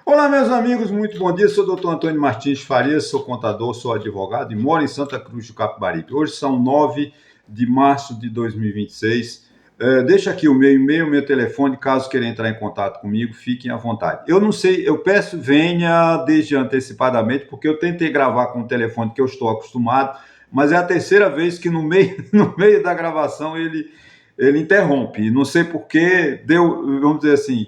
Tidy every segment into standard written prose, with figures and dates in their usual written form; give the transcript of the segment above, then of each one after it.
Olá, meus amigos, muito bom dia. Sou o Dr. Antônio Martins Farias, sou contador, sou advogado e moro em Santa Cruz do Capibaribe. Hoje são 9 de março de 2026. Deixa aqui o meu e-mail, meu telefone, caso queira entrar em contato comigo, fiquem à vontade. Eu não sei, eu peço venha desde antecipadamente, porque eu tentei gravar com o telefone que eu estou acostumado, mas é a terceira vez que no meio, no meio da gravação ele interrompe. Não sei por que deu, vamos dizer assim,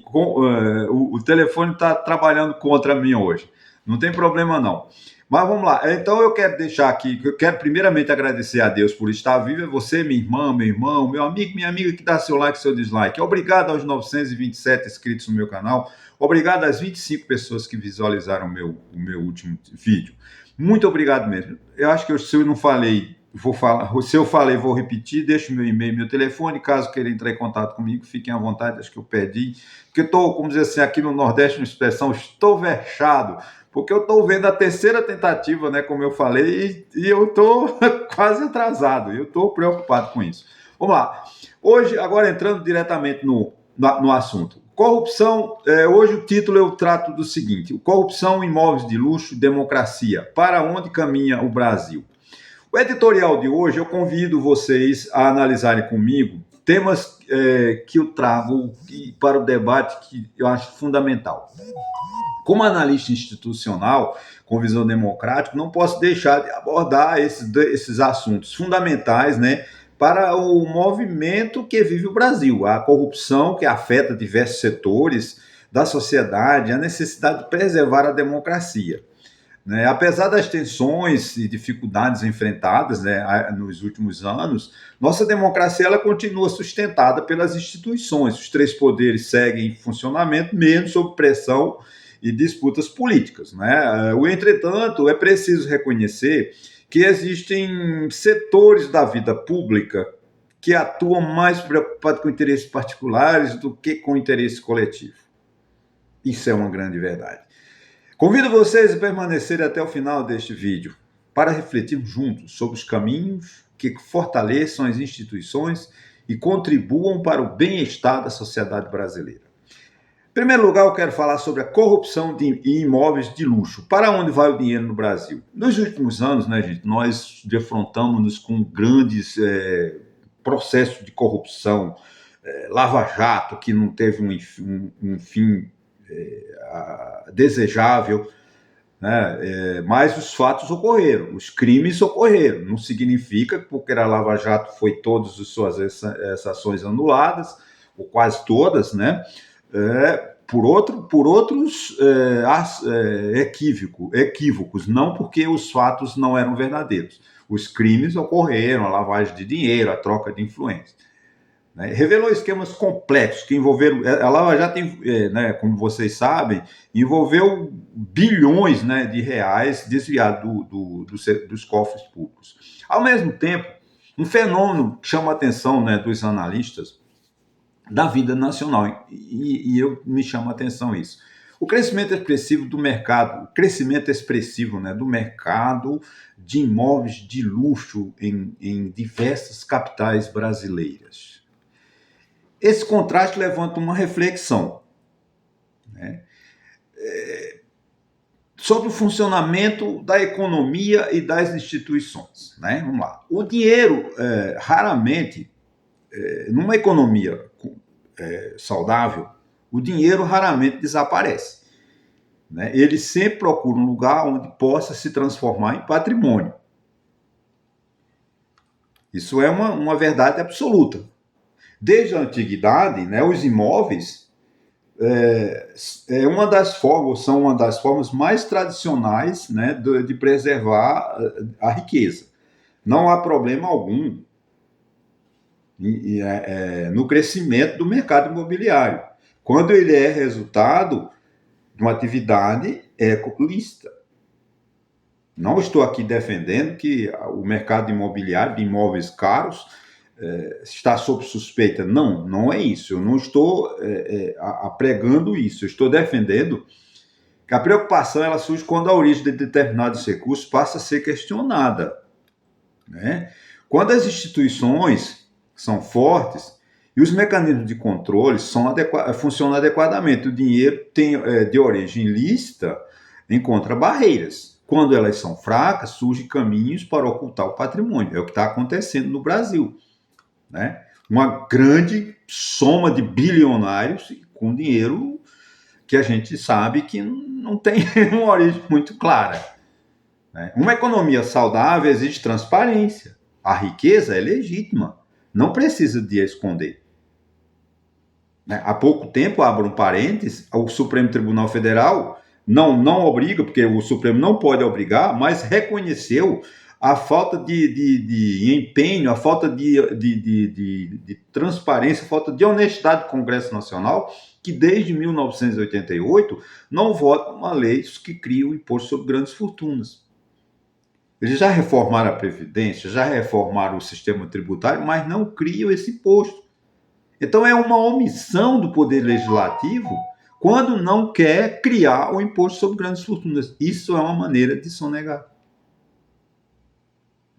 o telefone está trabalhando contra mim hoje. Não tem problema não. Mas vamos lá. Então eu quero deixar aqui, eu quero primeiramente agradecer a Deus por estar vivo, é você, minha irmã, meu irmão, meu amigo, minha amiga que dá seu like, seu dislike. Obrigado aos 927 inscritos no meu canal. Obrigado às 25 pessoas que visualizaram o meu último vídeo. Muito obrigado mesmo. Eu acho que se eu não falei, vou falar. Se eu falei, vou repetir. Deixo meu e-mail, meu telefone. Caso queira entrar em contato comigo, fiquem à vontade. Acho que eu pedi. Porque eu estou, como dizer assim, aqui no Nordeste, uma expressão, estou vexado. Porque eu estou vendo a terceira tentativa, né? Como eu falei, e eu estou quase atrasado. Eu estou preocupado com isso. Vamos lá. Hoje, agora entrando diretamente no assunto. Corrupção, hoje o título eu trato do seguinte: corrupção, imóveis de luxo, democracia. Para onde caminha o Brasil? O editorial de hoje eu convido vocês a analisarem comigo temas que eu trago para o debate que eu acho fundamental. Como analista institucional, com visão democrática, não posso deixar de abordar esses assuntos fundamentais, né, para o movimento que vive o Brasil, a corrupção que afeta diversos setores da sociedade, a necessidade de preservar a democracia. Né? Apesar das tensões e dificuldades enfrentadas, né, nos últimos anos, nossa democracia ela continua sustentada pelas instituições. Os três poderes seguem em funcionamento, mesmo sob pressão e disputas políticas. Né? Entretanto, é preciso reconhecer que existem setores da vida pública que atuam mais preocupados com interesses particulares do que com interesse coletivo. Isso é uma grande verdade. Convido vocês a permanecerem até o final deste vídeo para refletirmos juntos sobre os caminhos que fortaleçam as instituições e contribuam para o bem-estar da sociedade brasileira. Em primeiro lugar, eu quero falar sobre a corrupção de imóveis de luxo. Para onde vai o dinheiro no Brasil? Nos últimos anos, né, gente, nós defrontamos-nos com grandes processos de corrupção, Lava Jato, que não teve um fim desejável, né? Mas os fatos ocorreram, os crimes ocorreram. Não significa que porque a Lava Jato foi todas as suas essas ações anuladas, ou quase todas, né? Por outros equívocos, não porque os fatos não eram verdadeiros. Os crimes ocorreram, a lavagem de dinheiro, a troca de influência. Né? Revelou esquemas complexos que envolveram. A Lava Jato, né, como vocês sabem, envolveu bilhões, né, de reais desviados dos cofres públicos. Ao mesmo tempo, um fenômeno que chama a atenção, né, dos analistas da vida nacional, e eu me chama a atenção isso. O crescimento expressivo do mercado, né, do mercado de imóveis de luxo em diversas capitais brasileiras. Esse contraste levanta uma reflexão, né, sobre o funcionamento da economia e das instituições. Né? Vamos lá. O dinheiro, raramente, numa economia saudável, o dinheiro raramente desaparece. Né? Ele sempre procura um lugar onde possa se transformar em patrimônio. Isso é uma verdade absoluta. Desde a antiguidade, né, os imóveis são uma das formas mais tradicionais, né, de preservar a riqueza. Não há problema algum no crescimento do mercado imobiliário, quando ele é resultado de uma atividade ecologista. Não estou aqui defendendo que o mercado imobiliário de imóveis caros está sob suspeita. Não, não é isso. Eu não estou pregando isso. Eu estou defendendo que a preocupação ela surge quando a origem de determinados recursos passa a ser questionada. Né? Quando as instituições são fortes E os mecanismos de controle funcionam adequadamente. O dinheiro de origem ilícita encontra barreiras. Quando elas são fracas, surgem caminhos para ocultar o patrimônio. É o que está acontecendo no Brasil, né? Uma grande soma de bilionários com dinheiro que a gente sabe que não tem uma origem muito clara, né? Uma economia saudável exige transparência. A riqueza é legítima, não precisa de esconder. Há pouco tempo, abro um parênteses, o Supremo Tribunal Federal não obriga, porque o Supremo não pode obrigar, mas reconheceu a falta de empenho, a falta de transparência, a falta de honestidade do Congresso Nacional, que desde 1988 não vota uma lei que cria o imposto sobre grandes fortunas. Eles já reformaram a Previdência, já reformaram o sistema tributário, mas não criam esse imposto. Então é uma omissão do Poder Legislativo quando não quer criar o imposto sobre grandes fortunas. Isso é uma maneira de sonegar,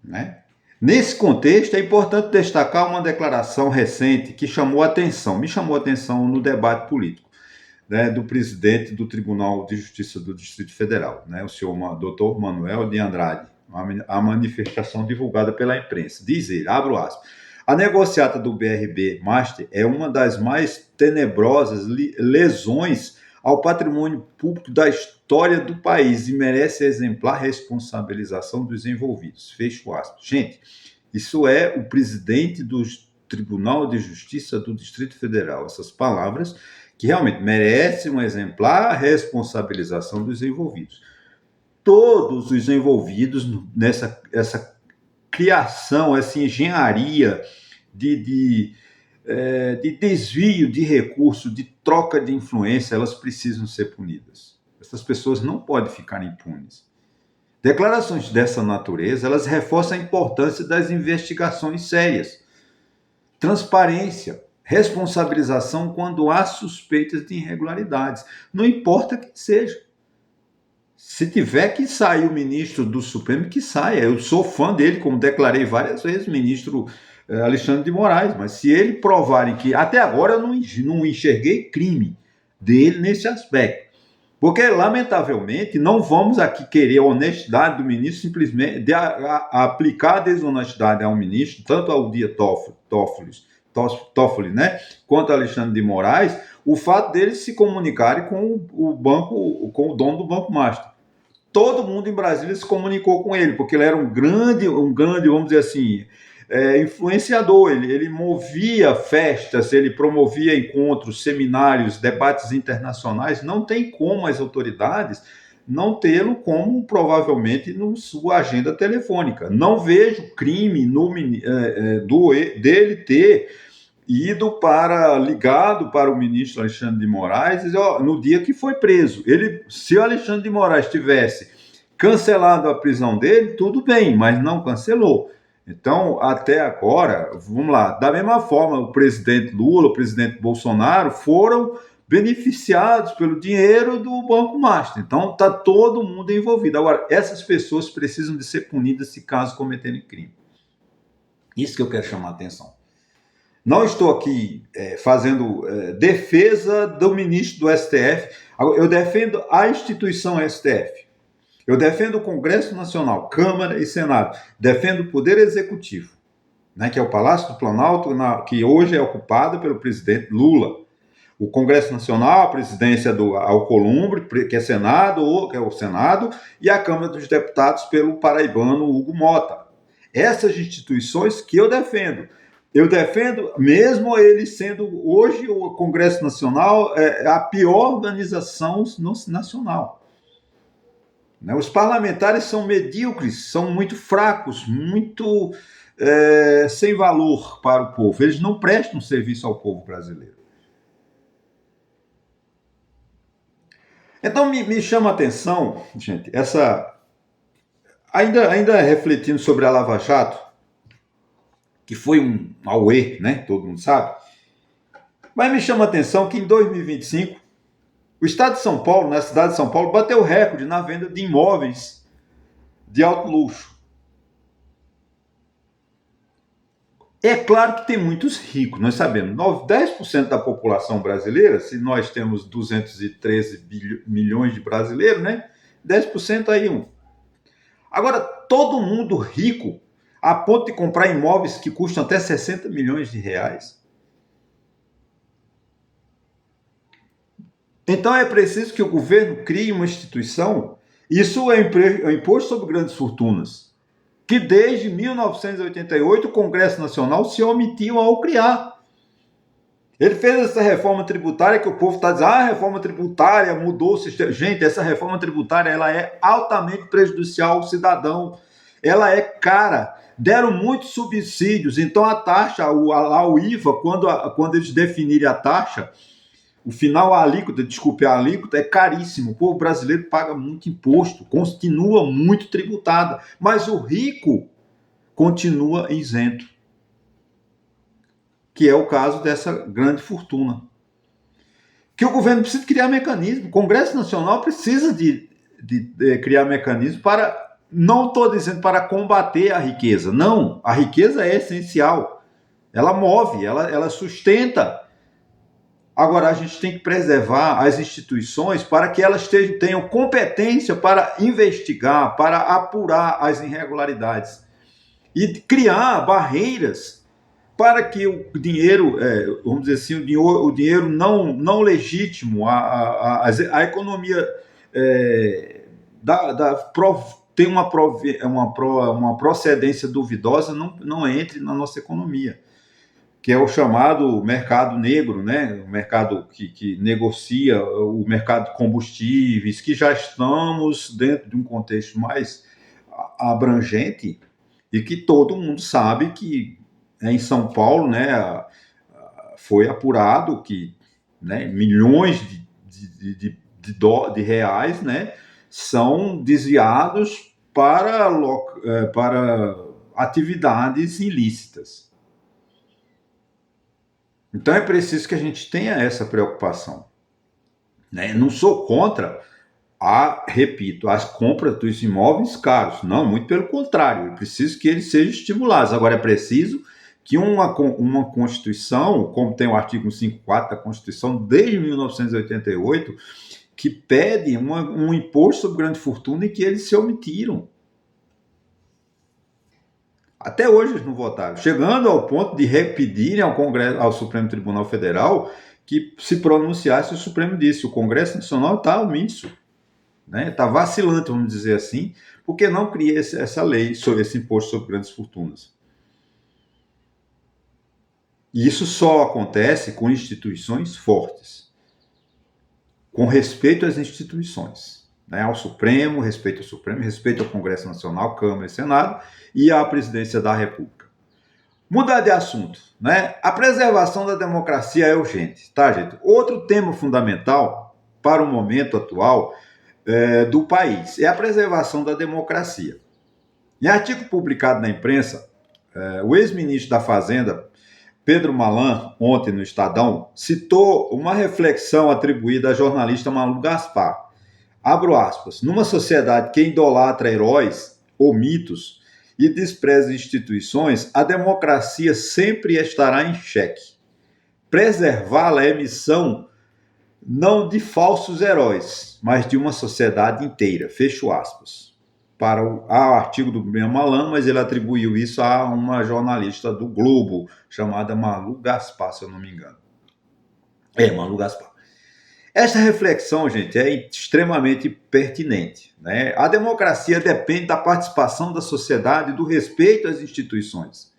né? Nesse contexto, é importante destacar uma declaração recente que me chamou a atenção no debate político, né, do presidente do Tribunal de Justiça do Distrito Federal, né, o senhor Dr. Manuel de Andrade, a manifestação divulgada pela imprensa. Diz ele, abro aspas, a negociata do BRB Master é uma das mais tenebrosas lesões ao patrimônio público da história do país e merece exemplar responsabilização dos envolvidos. Fecho aspas. Gente, isso é o presidente do Tribunal de Justiça do Distrito Federal. Essas palavras que realmente merecem uma exemplar responsabilização dos envolvidos. Todos os envolvidos nessa criação, essa engenharia de desvio de recursos, de troca de influência, elas precisam ser punidas. Essas pessoas não podem ficar impunes. Declarações dessa natureza, elas reforçam a importância das investigações sérias, transparência, responsabilização quando há suspeitas de irregularidades. Não importa quem seja. Se tiver que sair o ministro do Supremo, que saia. Eu sou fã dele, como declarei várias vezes, ministro Alexandre de Moraes, mas se ele provarem que... Até agora eu não enxerguei crime dele nesse aspecto. Porque, lamentavelmente, não vamos aqui querer a honestidade do ministro, simplesmente aplicar a desonestidade ao ministro, tanto ao Dias Toffoli, né, quanto ao Alexandre de Moraes, o fato deles se comunicarem com o banco, com o dono do Banco Master. Todo mundo em Brasília se comunicou com ele, porque ele era um grande, vamos dizer assim, influenciador. Ele movia festas, ele promovia encontros, seminários, debates internacionais. Não tem como as autoridades não tê-lo como provavelmente na sua agenda telefônica. Não vejo crime dele ter ligado para o ministro Alexandre de Moraes no dia que foi preso. Se o Alexandre de Moraes tivesse cancelado a prisão dele, tudo bem, mas não cancelou. Então, até agora, vamos lá, da mesma forma, o presidente Lula, o presidente Bolsonaro foram beneficiados pelo dinheiro do Banco Master. Então, está todo mundo envolvido. Agora, essas pessoas precisam de ser punidas se caso cometerem crime. Isso que eu quero chamar a atenção. Não estou aqui fazendo defesa do ministro do STF. Eu defendo a instituição STF. Eu defendo o Congresso Nacional, Câmara e Senado. Defendo o Poder Executivo, né, que é o Palácio do Planalto, que hoje é ocupado pelo presidente Lula. O Congresso Nacional, a presidência do Alcolumbre, que é o Senado, e a Câmara dos Deputados pelo paraibano Hugo Mota. Essas instituições que eu defendo. Eu defendo, mesmo ele sendo hoje o Congresso Nacional a pior organização nacional. Os parlamentares são medíocres, são muito fracos, muito sem valor para o povo. Eles não prestam serviço ao povo brasileiro. Então me chama a atenção, gente, ainda refletindo sobre a Lava Jato, que foi um auê, né? Todo mundo sabe. Mas me chama a atenção que em 2025, o estado de São Paulo, na cidade de São Paulo, bateu recorde na venda de imóveis de alto luxo. É claro que tem muitos ricos, nós sabemos, 10% da população brasileira, se nós temos 213 milhões de brasileiros, né? 10% aí um. Agora, todo mundo rico, a ponto de comprar imóveis que custam até 60 milhões de reais. Então é preciso que o governo crie uma instituição, isso é o Imposto sobre Grandes Fortunas, que desde 1988 o Congresso Nacional se omitiu ao criar. Ele fez essa reforma tributária que o povo está dizendo, a reforma tributária mudou o sistema. Gente, essa reforma tributária ela é altamente prejudicial ao cidadão. Ela é cara. Deram muitos subsídios. Então a taxa, o IVA, quando eles definirem a taxa, o final, a alíquota, desculpe, a alíquota é caríssimo. O povo brasileiro paga muito imposto, continua muito tributada. Mas o rico continua isento, que é o caso dessa grande fortuna. Que o governo precisa criar mecanismo, o Congresso Nacional precisa de criar mecanismo para, não estou dizendo para combater a riqueza, não, a riqueza é essencial, ela move, ela sustenta. Agora, a gente tem que preservar as instituições para que elas tenham competência para investigar, para apurar as irregularidades e criar barreiras para que o dinheiro, vamos dizer assim, o dinheiro não legítimo, a economia tem uma procedência duvidosa, não entre na nossa economia, que é o chamado mercado negro, né? O mercado que negocia o mercado de combustíveis, que já estamos dentro de um contexto mais abrangente e que todo mundo sabe que em São Paulo, né, foi apurado que, né, milhões de reais, né, são desviados para atividades ilícitas. Então é preciso que a gente tenha essa preocupação. Né? Não sou contra repito, as compras dos imóveis caros. Não, muito pelo contrário. É preciso que eles sejam estimulados. Agora é preciso que uma Constituição, como tem o artigo 154 da Constituição, desde 1988, que pede um imposto sobre grande fortuna e que eles se omitiram. Até hoje eles não votaram, chegando ao ponto de pedirem ao Congresso, ao Supremo Tribunal Federal, que se pronunciasse. O Supremo disse: o Congresso Nacional está omisso, né? Está vacilante, vamos dizer assim, porque não cria essa lei sobre esse imposto sobre grandes fortunas. E isso só acontece com instituições fortes, com respeito às instituições, né? Ao Supremo, respeito ao Congresso Nacional, Câmara e Senado, e à Presidência da República. Mudar de assunto, né? A preservação da democracia é urgente, tá, gente? Outro tema fundamental para o momento atual do país é a preservação da democracia. Em artigo publicado na imprensa, o ex-ministro da Fazenda, Pedro Malan, ontem no Estadão, citou uma reflexão atribuída à jornalista Malu Gaspar. Abro aspas. Numa sociedade que idolatra heróis ou mitos e despreza instituições, a democracia sempre estará em xeque. Preservá-la é missão não de falsos heróis, mas de uma sociedade inteira. Fecho aspas. Para o artigo do Malan, mas ele atribuiu isso a uma jornalista do Globo, chamada Malu Gaspar, se eu não me engano. Malu Gaspar. Essa reflexão, gente, é extremamente pertinente, né? A democracia depende da participação da sociedade e do respeito às instituições.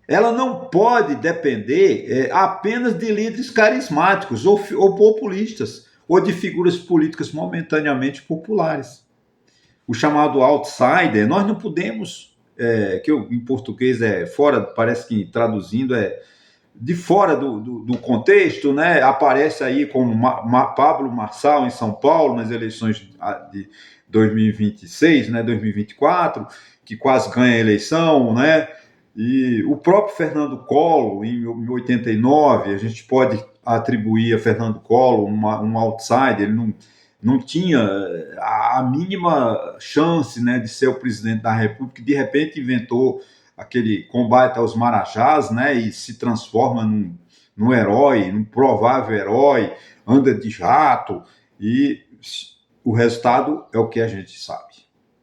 Ela não pode depender apenas de líderes carismáticos ou populistas, ou de figuras políticas momentaneamente populares. O chamado outsider, nós não podemos, que em português é fora, parece que traduzindo de fora do contexto, né? Aparece aí como Pablo Marçal em São Paulo, nas eleições de 2026, né? 2024, que quase ganha a eleição, né? E o próprio Fernando Collor, em 89, a gente pode atribuir a Fernando Collor um outsider. Ele não tinha a mínima chance, né, de ser o presidente da República, que de repente inventou aquele combate aos marajás, né, e se transforma num herói, num provável herói, anda de jato, e o resultado é o que a gente sabe.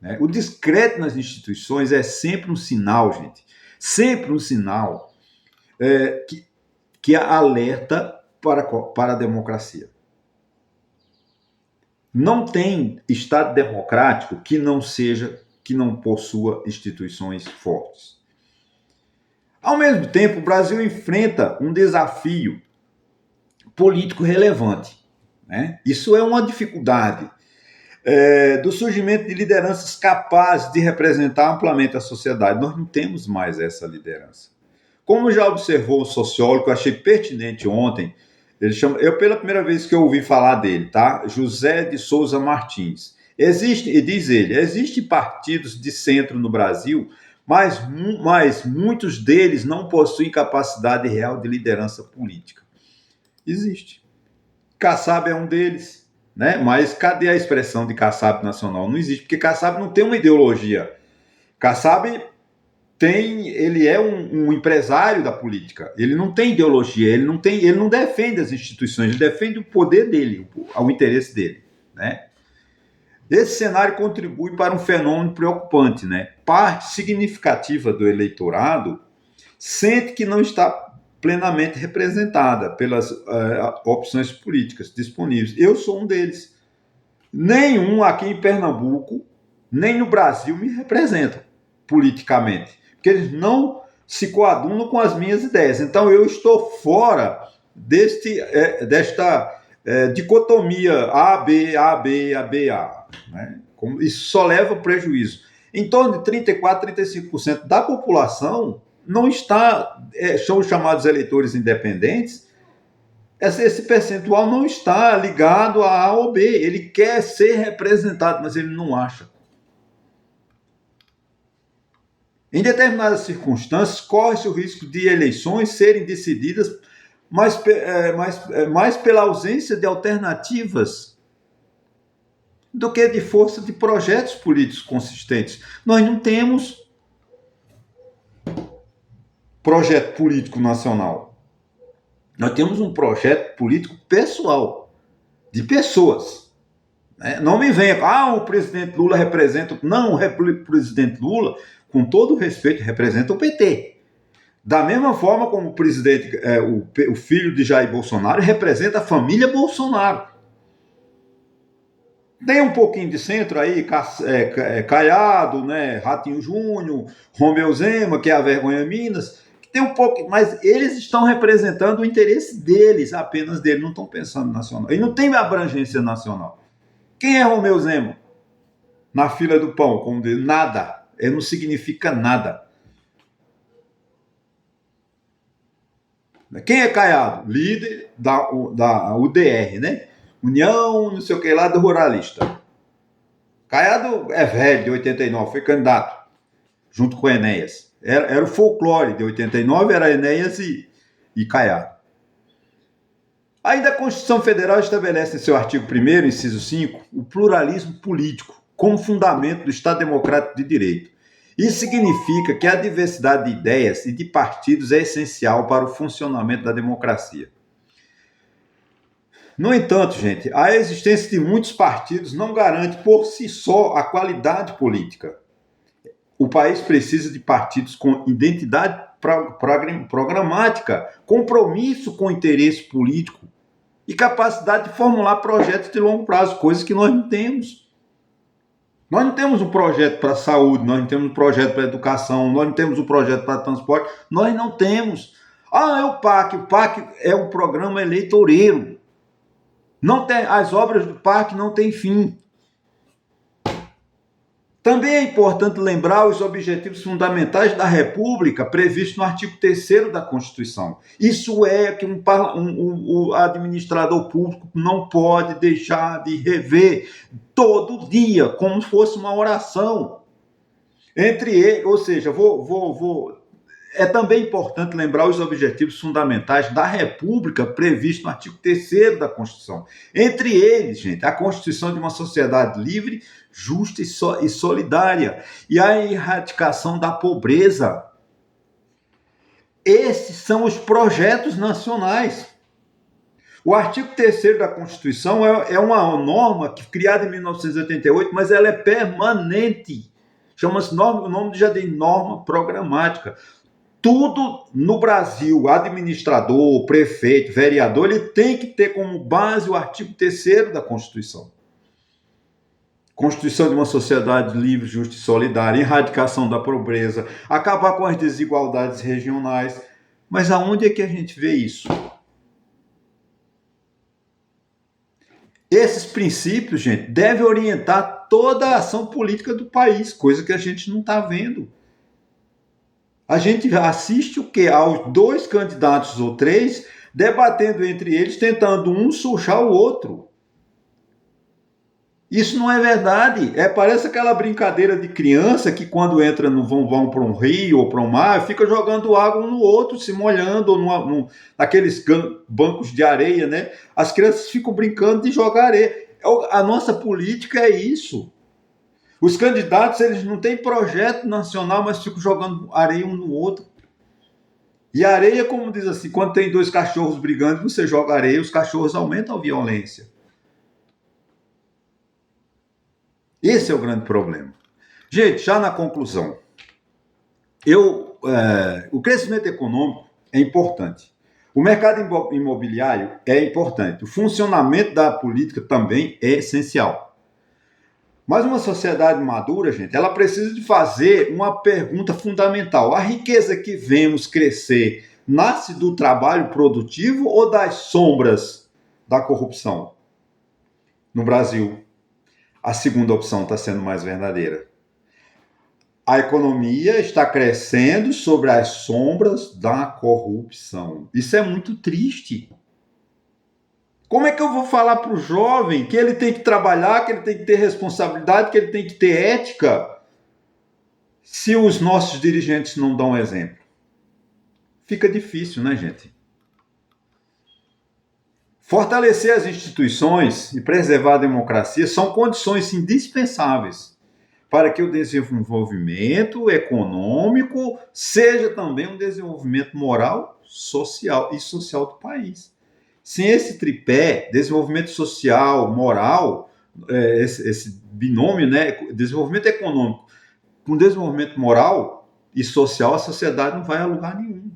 Né? O descrédito nas instituições é sempre um sinal, gente, sempre um sinal que alerta para a democracia. Não tem Estado democrático que não possua instituições fortes. Ao mesmo tempo, o Brasil enfrenta um desafio político relevante. Né? Isso é uma dificuldade do surgimento de lideranças capazes de representar amplamente a sociedade. Nós não temos mais essa liderança. Como já observou um sociólogo, eu achei pertinente ontem, pela primeira vez que eu ouvi falar dele, tá? José de Souza Martins. Existem partidos de centro no Brasil, mas muitos deles não possuem capacidade real de liderança política. Existe. Kassab é um deles, né? Mas cadê a expressão de Kassab nacional? Não existe, porque Kassab não tem uma ideologia. Kassab ele é um empresário da política. Ele não tem ideologia, ele não defende as instituições, ele defende o poder dele, o interesse dele, né? Esse cenário contribui para um fenômeno preocupante, né? Parte significativa do eleitorado sente que não está plenamente representada pelas opções políticas disponíveis. Eu sou um deles. Nenhum aqui em Pernambuco, nem no Brasil me representam politicamente, porque eles não se coadunam com as minhas ideias. Então eu estou fora desta dicotomia A, B, A, B, A, B, A. Né? Isso só leva prejuízo. Em torno de 34%, 35% da população não está, são os chamados eleitores independentes. Esse percentual não está ligado a A ou B. Ele quer ser representado, mas ele não acha. Em determinadas circunstâncias, corre-se o risco de eleições serem decididas mais pela ausência de alternativas do que de força de projetos políticos consistentes. Nós não temos projeto político nacional. Nós temos um projeto político pessoal, de pessoas. Não me venha, o presidente Lula representa... Não, o presidente Lula, com todo o respeito, representa o PT. Da mesma forma como o presidente, o filho de Jair Bolsonaro, representa a família Bolsonaro. Tem um pouquinho de centro aí, Caiado, né, Ratinho Júnior, Romeu Zema, que é a vergonha Minas, que tem um pouco, mas eles estão representando o interesse deles, apenas deles, não estão pensando nacional. E não tem abrangência nacional. Quem é Romeu Zema? Na fila do pão, como dele, nada. Ele não significa nada. Quem é Caiado? Líder da UDR, né? União, não sei o que lá, do Ruralista. Caiado é velho, de 89, foi candidato, junto com Enéas. Era o folclore de 89, era Enéas e Caiado. Ainda a Constituição Federal estabelece em seu artigo 1º, inciso 5, o pluralismo político como fundamento do Estado Democrático de Direito. Isso significa que a diversidade de ideias e de partidos é essencial para o funcionamento da democracia. No entanto, gente, a existência de muitos partidos não garante por si só a qualidade política. O país precisa de partidos com identidade programática, compromisso com o interesse político e capacidade de formular projetos de longo prazo, coisas que nós não temos. Nós não temos um projeto para a saúde, nós não temos um projeto para a educação, nós não temos um projeto para transporte, nós não temos. É o PAC. O PAC é um programa eleitoreiro. Não tem, as obras do PAC não têm fim. Também é importante lembrar os objetivos fundamentais da República previstos no artigo 3º da Constituição. Isso é que o administrador público não pode deixar de rever todo dia, como se fosse uma oração. Entre eles, ou seja, é também importante lembrar os objetivos fundamentais da República previstos no artigo 3º da Constituição. Entre eles, gente, a constituição de uma sociedade livre, justa e solidária, e a erradicação da pobreza. Esses são os projetos nacionais. O artigo 3º da Constituição é uma norma criada em 1988, mas ela é permanente. Chama-se o nome já de norma programática. Tudo no Brasil, administrador, prefeito, vereador, ele tem que ter como base o artigo 3º da Constituição. Constituição de uma sociedade livre, justa e solidária, erradicação da pobreza, acabar com as desigualdades regionais. Mas aonde é que a gente vê isso? Esses princípios, gente, devem orientar toda a ação política do país, coisa que a gente não está vendo. A gente assiste o quê? Aos 2 candidatos ou 3 debatendo entre eles, tentando um surchar o outro. Isso não é verdade. Parece aquela brincadeira de criança que quando entra vão para um rio ou para um mar, fica jogando água um no outro, se molhando, ou naqueles bancos de areia, né? As crianças ficam brincando de jogar areia. A nossa política é isso. Os candidatos, eles não têm projeto nacional, mas ficam jogando areia um no outro. E a areia, como diz assim, quando tem 2 cachorros brigando, você joga areia, os cachorros aumentam a violência. Esse é o grande problema. Gente, já na conclusão, o crescimento econômico é importante. O mercado imobiliário é importante. O funcionamento da política também é essencial. Mas uma sociedade madura, gente, ela precisa de fazer uma pergunta fundamental. A riqueza que vemos crescer nasce do trabalho produtivo ou das sombras da corrupção? No Brasil, a segunda opção está sendo mais verdadeira. A economia está crescendo sobre as sombras da corrupção. Isso é muito triste. Como é que eu vou falar para o jovem que ele tem que trabalhar, que ele tem que ter responsabilidade, que ele tem que ter ética, se os nossos dirigentes não dão exemplo? Fica difícil, né, gente? Fortalecer as instituições e preservar a democracia são condições indispensáveis para que o desenvolvimento econômico seja também um desenvolvimento moral, social e social do país. Sem esse tripé, desenvolvimento social, moral, esse binômio, né, desenvolvimento econômico com desenvolvimento moral e social, a sociedade não vai a lugar nenhum.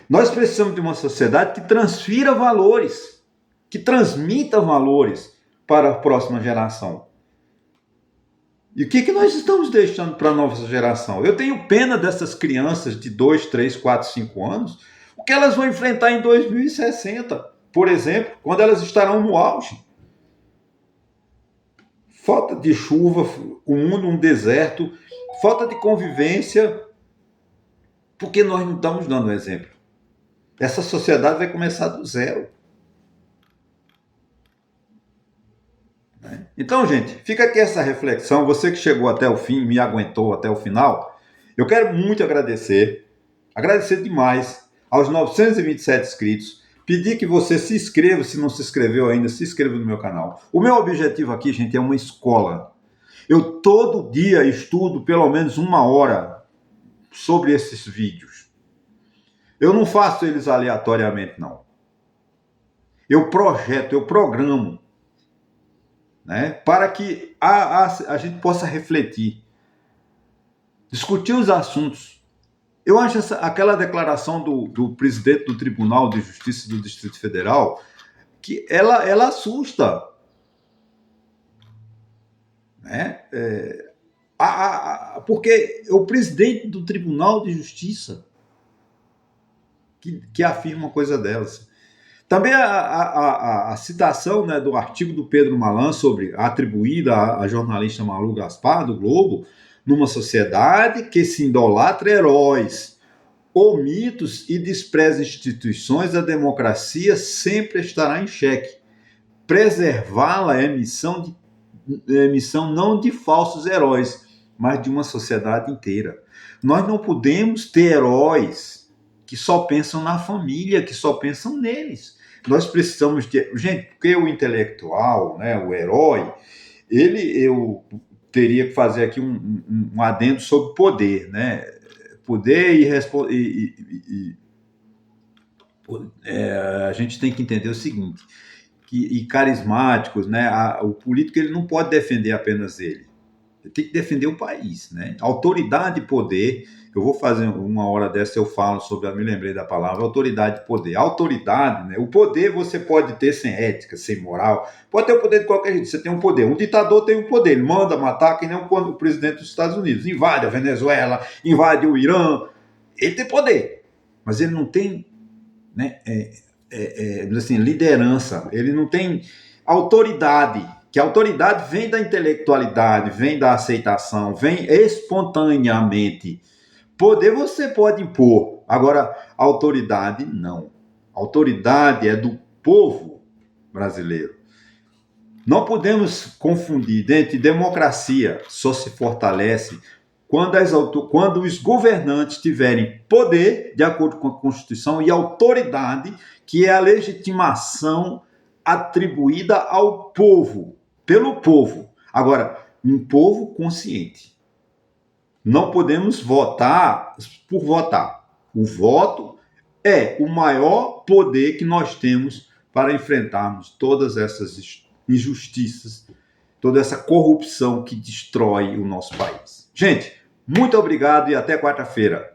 Nós precisamos de uma sociedade que transfira valores, que transmita valores para a próxima geração. E o que nós estamos deixando para a nova geração? Eu tenho pena dessas crianças de 2, 3, 4, 5 anos, o que elas vão enfrentar em 2060, por exemplo, quando elas estarão no auge. Falta de chuva, o mundo um deserto, falta de convivência, porque nós não estamos dando exemplo. Essa sociedade vai começar do zero. Então, gente, fica aqui essa reflexão. Você que chegou até o fim, me aguentou até o final, eu quero muito agradecer demais aos 927 inscritos. Pedir que você se inscreva, se não se inscreveu ainda, se inscreva no meu canal. O meu objetivo aqui, gente, é uma escola. Eu todo dia estudo pelo menos 1 hora sobre esses vídeos. Eu não faço eles aleatoriamente, não. Eu projeto, eu programo, né, para que a gente possa refletir, discutir os assuntos. Eu acho aquela declaração do presidente do Tribunal de Justiça do Distrito Federal, que ela assusta. Né? Porque o presidente do Tribunal de Justiça que afirma uma coisa dessas. Também a citação, né, do artigo do Pedro Malan atribuída à jornalista Malu Gaspar, do Globo, numa sociedade que se idolatra heróis, ou mitos e despreza instituições, a democracia sempre estará em xeque. Preservá-la é missão não de falsos heróis, mas de uma sociedade inteira. Nós não podemos ter heróis que só pensam na família, que só pensam neles. Nós precisamos de... Gente, porque o intelectual, né, o herói, eu teria que fazer aqui um adendo sobre poder, né? poder a gente tem que entender o seguinte, e carismáticos, né? O político ele não pode defender apenas ele. Ele tem que defender o país, né? Autoridade e poder. Eu vou fazer uma hora dessa, eu falo sobre, eu me lembrei da palavra, autoridade e poder. Autoridade, né? O poder você pode ter sem ética, sem moral. Pode ter o poder de qualquer jeito. Você tem um poder. Um ditador tem um poder. Ele manda matar, que nem o presidente dos Estados Unidos. Invade a Venezuela, invade o Irã. Ele tem poder. Mas ele não tem, né, assim, liderança. Ele não tem autoridade. Que a autoridade vem da intelectualidade, vem da aceitação, vem espontaneamente. Poder você pode impor, agora autoridade não. Autoridade é do povo brasileiro. Não podemos confundir entre democracia, só se fortalece quando os governantes tiverem poder, de acordo com a Constituição, e autoridade, que é a legitimação atribuída ao povo, pelo povo. Agora, um povo consciente. Não podemos votar por votar. O voto é o maior poder que nós temos para enfrentarmos todas essas injustiças, toda essa corrupção que destrói o nosso país. Gente, muito obrigado e até quarta-feira.